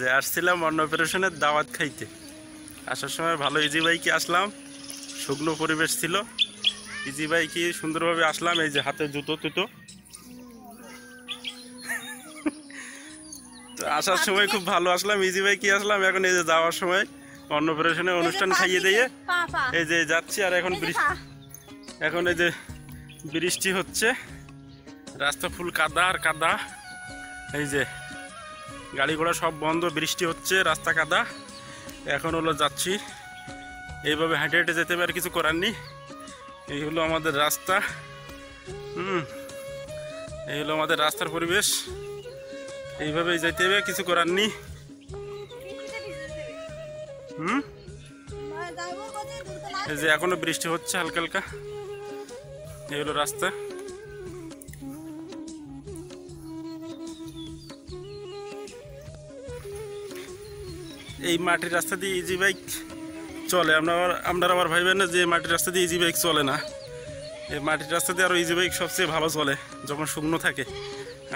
যে আসছিলাম অন্নপ্রাশনের দাওয়াত খাইতে। আসার সময় ভালো ইজি বাইকে আসলাম, শুকনো পরিবেশ ছিল। ইজি বাইকে সুন্দরভাবে আসলাম, এই যে হাতে জুতো তুতো। তো আসার সময় খুব ভালো আসলাম, ইজি বাইকে আসলাম। এখন এই যে যাওয়ার সময় অন্নপ্রাশনের অনুষ্ঠান খাইয়ে দিয়ে এই যে যাচ্ছি। আর এখন এখন এই যে বৃষ্টি হচ্ছে, রাস্তা ফুল কাদা আর কাদা। এই যে গাড়ি ঘোড়া সব বন্ধ, বৃষ্টি হচ্ছে, রাস্তা কাদা। এখন হলো যাচ্ছি, এইভাবে হেঁটে হেঁটে যেতে হবে, আর কিছু করার নেই। এই হলো আমাদের রাস্তা। এই হলো আমাদের রাস্তার পরিবেশ, এইভাবেই যেতে হবে, কিছু করার নেই। এই যে এখনো বৃষ্টি হচ্ছে হালকা হালকা। এই হলো রাস্তা। এই মাটির রাস্তা দিয়ে ইজি বাইক চলে। আপনারা আবার ভাইবেন না যে মাটির রাস্তা দিয়ে ইজি বাইক চলে না। এই মাটির রাস্তা দিয়ে আরও ইজি বাইক সবচেয়ে ভালো চলে যখন শুকনো থাকে।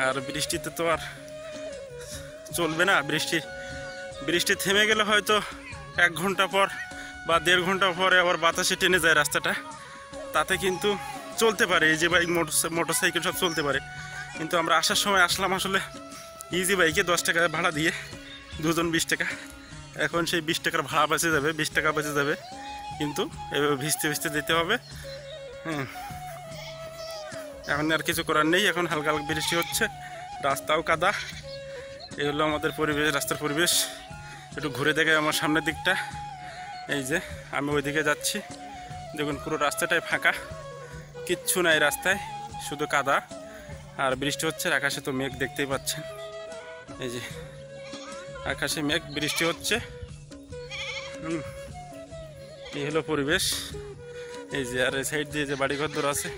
আর বৃষ্টিতে তো আর চলবে না। বৃষ্টি থেমে গেলে হয়তো 1 ঘন্টা পর বা 1.5 ঘন্টা পরে আবার বাতাসে টেনে যায় রাস্তাটা, তাতে কিন্তু চলতে পারে ইজি বাইক, মোটরসাইকেল সব চলতে পারে। কিন্তু আমরা আসার সময় আসলাম আসলে ইজি বাইকে 10 টাকা ভাড়া দিয়ে, দুজন 20 টাকা। এখন সেই 20 টাকার ভাড়া বেঁচে যাবে, 20 টাকা বেঁচে যাবে, কিন্তু এভাবে ভিজতে ভিজতে যেতে হবে। এখন আর কিছু করার নেই। এখন হালকা হালকা বৃষ্টি হচ্ছে, রাস্তাও কাদা। এই হলো আমাদের পরিবেশ, রাস্তার পরিবেশ। একটু ঘুরে দেখে আমার সামনের দিকটা। এই যে আমি ওইদিকে যাচ্ছি, দেখুন পুরো রাস্তাটাই ফাঁকা, কিচ্ছু নাই রাস্তায়, শুধু কাদা আর বৃষ্টি হচ্ছে। আকাশে তো মেঘ দেখতেই পাচ্ছেন, এই যে আকাশে মেঘ, বৃষ্টি হচ্ছে। এই হলো পরিবেশ। এই যে আর এই সাইড দিয়ে যে বাড়িঘর দূর আছে।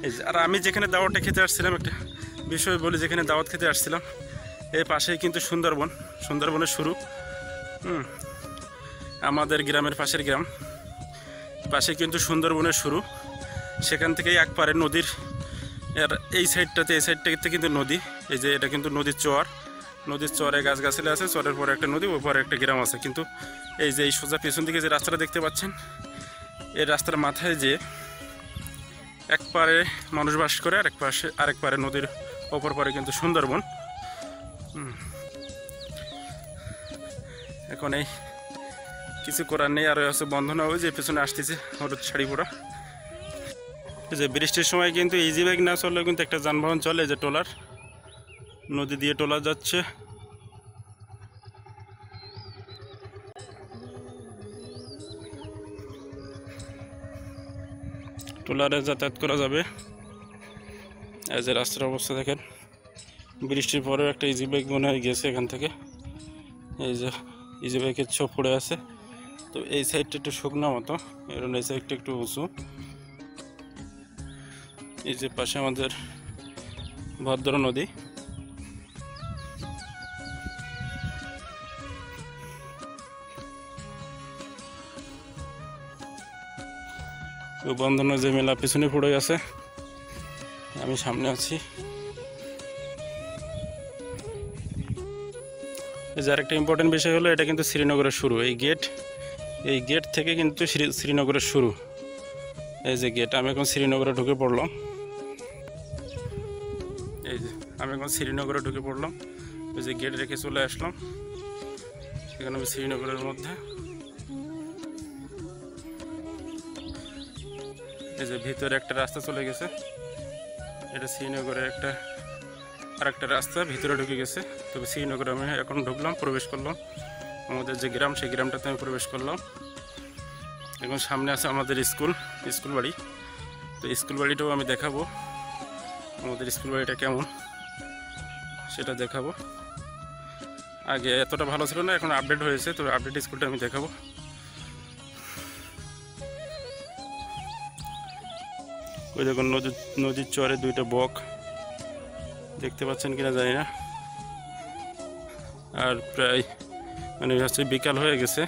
এই যে আর আমি যেখানে দাওয়াতটা খেতে আসছিলাম, একটা বিষয় বলি, যেখানে দাওয়াত খেতে আসছিলাম এই পাশেই কিন্তু সুন্দরবনের শুরু। আমাদের গ্রামের পাশের গ্রাম, পাশে কিন্তু সুন্দরবনের শুরু। সেখান থেকেই একপারে নদীর, আর এই সাইডটাতে কিন্তু নদী। এই যে এটা কিন্তু নদীর চরে গাছগাছালি আছে, চরের পরে একটা নদী, ওই পরে একটা গ্রাম আছে। কিন্তু এই যে এই সোজা পেছন দিকে যে রাস্তাটা দেখতে পাচ্ছেন, এই রাস্তার মাথায় যে একপারে মানুষ বাস করে, আরেক পারে নদীর ওপর পারে কিন্তু সুন্দরবন। এখন এই কিছু করার নেই। আর হচ্ছে বন্ধনা, ওই যে পেছনে আসতেছে হলুদ শাড়ি পরা। যে বৃষ্টির সময় কিন্তু ইজি বাইক না চললে কিন্তু একটা যানবাহন চলে, যে ট্রলার, নদী দিয়ে ট্রলার যাচ্ছে। ট্রলারে যাতায়াত করা যাবে। এই যে রাস্তার অবস্থা দেখেন, বৃষ্টির পরেও একটা ইজি বাইক মনে হয় গেছে এখান থেকে। এই যে ইজি বাইকের ছোপ পড়ে আছে। তো এই সাইডটা একটু শুকনো মতো, এরকম এই সাইডটা একটু উঁচু। এই যে পাশে আমাদের ভদ্র নদী। তো বন্ধন যে মেলা পিছনে পড়ে গেছে, আমি সামনে আছি। যার একটা ইম্পর্টেন্ট বিষয় হলো, এটা কিন্তু শ্রীনগরের শুরু। এই গেট থেকে কিন্তু শ্রীনগরের শুরু। এই যে গেট, আমি এখন শ্রীনগরে ঢুকে পড়লাম। এই যে আমি এখন শ্রীনগরে ঢুকে পড়লাম। ওই যে গেট রেখে চলে আসলাম, এখানে আমি শ্রীনগরের মধ্যে। এই যে ভিতরে একটা রাস্তা চলে গেছে, এটা শ্রীনগরের আরেকটা রাস্তা ভিতরে ঢুকে গেছে। তবে শ্রীনগরে আমি এখন ঢুকলাম, প্রবেশ করলাম। আমাদের যে গ্রাম, সেই গ্রামটাতে আমি প্রবেশ করলাম। এখন সামনে আছে আমাদের স্কুল বাড়ি। তো স্কুল বাড়িটাও আমি দেখাবো, আমাদের স্কুল বাড়িটা কেমন সেটা দেখাবো। আগে এতটা ভালো ছিল না, এখন আপডেট হয়েছে। তো আপডেট স্কুলটা আমি দেখাবো। ওই দেখুন নদীর চরে 2টা বক, দেখতে পাচ্ছেন কিনা জানি না। আর প্রায় হচ্ছে বিকাল হয়ে গেছে,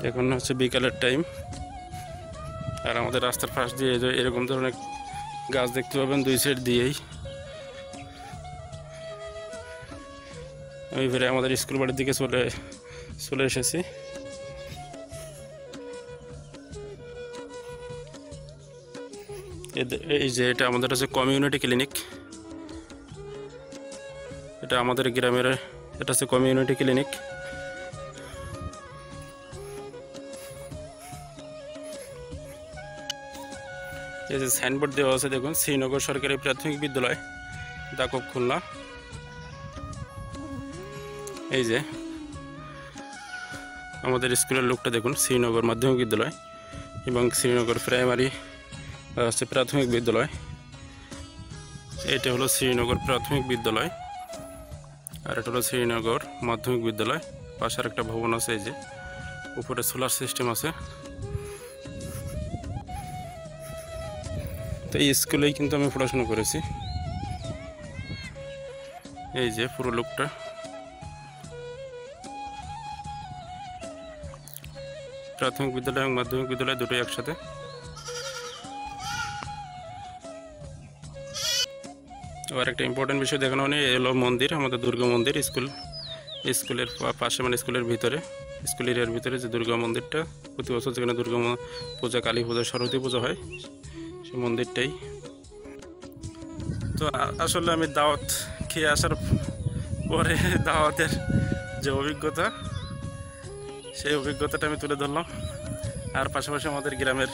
এখন হচ্ছে বিকালের টাইম। আর আমাদের রাস্তার পাশ দিয়ে এরকম ধরনের গাছ দেখতে পাবেন 2 সাইড দিয়েই। আমি ফিরে আমাদের স্কুল বাড়ির দিকে চলে এসেছি। এই যে এটা আমাদের হচ্ছে কমিউনিটি ক্লিনিক, এটা আমাদের গ্রামের, এটা হচ্ছে কমিউনিটি ক্লিনিক। এই যে সাইনবোর্ড দেওয়া আছে দেখুন, শ্রীনগর সরকারি প্রাথমিক বিদ্যালয়, দাকব, খুলনা। এই যে আমাদের স্কুলের লোকটা দেখুন, শ্রীনগর মাধ্যমিক বিদ্যালয় এবং শ্রীনগর প্রাইমারি হচ্ছে প্রাথমিক বিদ্যালয়। এটা হলো শ্রীনগর প্রাথমিক বিদ্যালয় আর এটা হলো শ্রীনগর মাধ্যমিক বিদ্যালয়। পাশের একটা ভবন আছে, এই যে উপরে সোলার সিস্টেম আছে। তো এই স্কুলেই কিন্তু আমি পড়াশোনা করেছি। এই যে পুরো লোকটা, প্রাথমিক বিদ্যালয় এবং মাধ্যমিক বিদ্যালয় দুটোই একসাথে। আর একটা ইম্পর্টেন্ট বিষয় দেখানো নেই, এলো মন্দির, আমাদের দুর্গা মন্দির। স্কুলের পাশে মানে স্কুলের ভিতরে, স্কুল এরিয়ার ভিতরে যে দুর্গা মন্দিরটা, প্রতি বছর যেখানে দুর্গা পূজা, কালী পূজা, সরস্বতী পূজা হয়, সেই মন্দিরটাই। তো আসলে আমি দাওয়াত খেয়ে আসার পরে দাওয়াতের যে অভিজ্ঞতা, সেই অভিজ্ঞতাটা আমি তুলে ধরলাম। আর পাশাপাশি আমাদের গ্রামের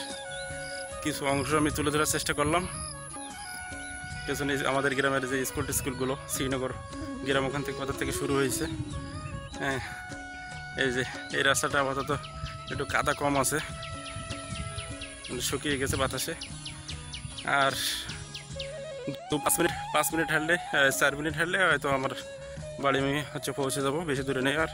কিছু অংশ আমি তুলে ধরার চেষ্টা করলাম। পেছনে আমাদের গ্রামের যে স্কুলগুলো, শ্রীনগর গ্রাম, ওখান থেকে কোথা থেকে শুরু হয়েছে। হ্যাঁ, এই যে এই রাস্তাটা আপাতত একটু কাদা কম আছে, শুকিয়ে গেছে বাতাসে। আর 5 মিনিট হাঁটলে, 4 মিনিট হাঁটলে হয়তো আমার বাড়ি আমি পৌঁছে যাবো, বেশি দূরে নেই আর।